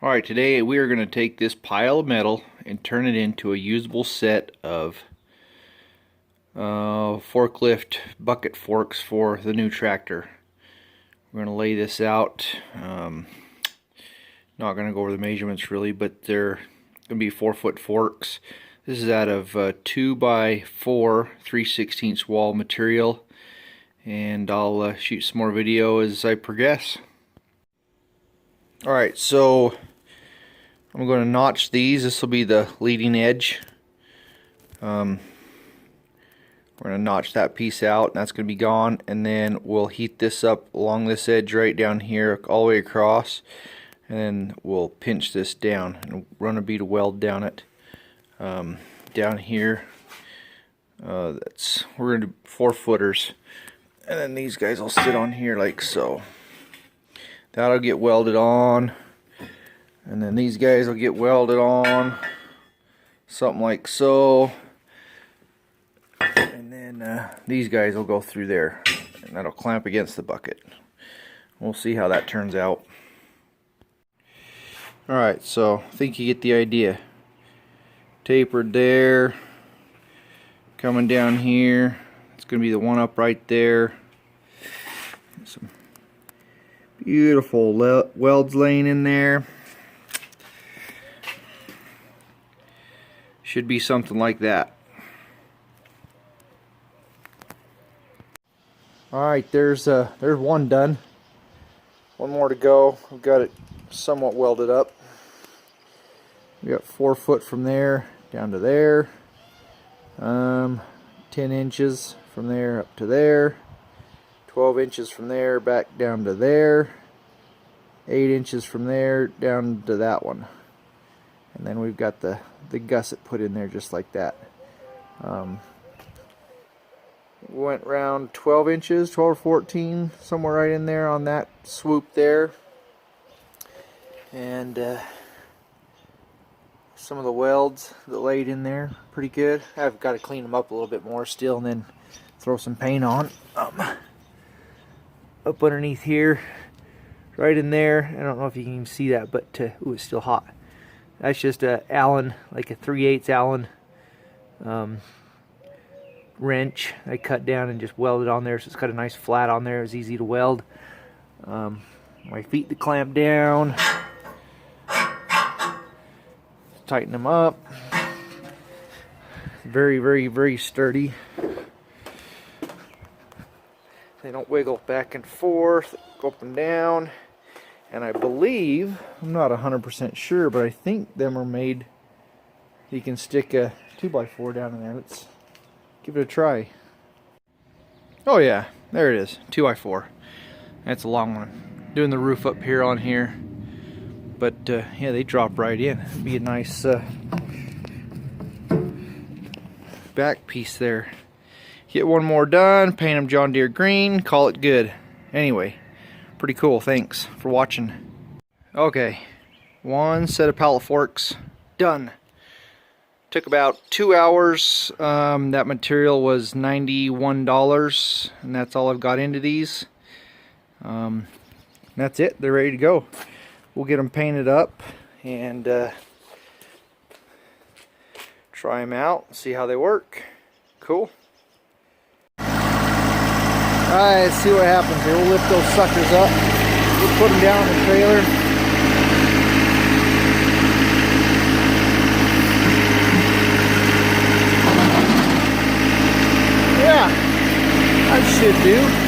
Alright, today we are going to take this pile of metal and turn it into a usable set of forklift bucket forks for the new tractor. We're going to lay this out. Not going to go over the measurements really, but they're going to be 4-foot forks. This is out of 2x4 3/16 wall material, and I'll shoot some more video as I progress. Alright, so I'm going to notch these. This will be the leading edge. We're going to notch that piece out, and that's going to be gone, and then we'll heat this up along this edge right down here all the way across, and then we'll pinch this down and run a bead of weld down it. Down here, we're going to do 4-footers, and then these guys will sit on here like so. That'll get welded on, and then these guys will get welded on something like so, and then these guys will go through there, and that'll clamp against the bucket. We'll see how that turns out. Alright, so I think you get the idea. Tapered there, coming down here, it's going to be the one up right there. Some beautiful welds laying in there. Should be something like that. Alright, there's one done. One more to go. I've got it somewhat welded up. We got 4 foot from there down to there. 10 inches from there up to there. 12 inches from there back down to there. 8 inches from there down to that one. And then we've got the gusset put in there just like that. Went around 12 inches, 12 or 14, somewhere right in there on that swoop there. And some of the welds that laid in there, pretty good. I've got to clean them up a little bit more still, and then throw some paint on. Up underneath here, right in there. I don't know if you can see that, but ooh, it's still hot. That's just a Allen, like a 3/8 Allen wrench I cut down and just welded on there, so it's got a nice flat on there. It's easy to weld. My feet to clamp down. Tighten them up. Very, very, very sturdy. They don't wiggle back and forth, go up and down. And I believe, I'm not 100% sure, but I think them are made, you can stick a 2x4 down in there. Let's give it a try. Oh yeah, there it is, 2x4. That's a long one. Doing the roof up here on here. But yeah, they drop right in. It'd be a nice back piece there. Get one more done, paint them John Deere green, call it good. Anyway, pretty cool. Thanks for watching. Okay, one set of pallet forks done. Took about 2 hours. That material was $91, and that's all I've got into these. That's it. They're ready to go. We'll get them painted up and try them out, see how they work. Cool. Alright, let's see what happens here. We'll lift those suckers up. We'll put them down in the trailer. Yeah, that should do.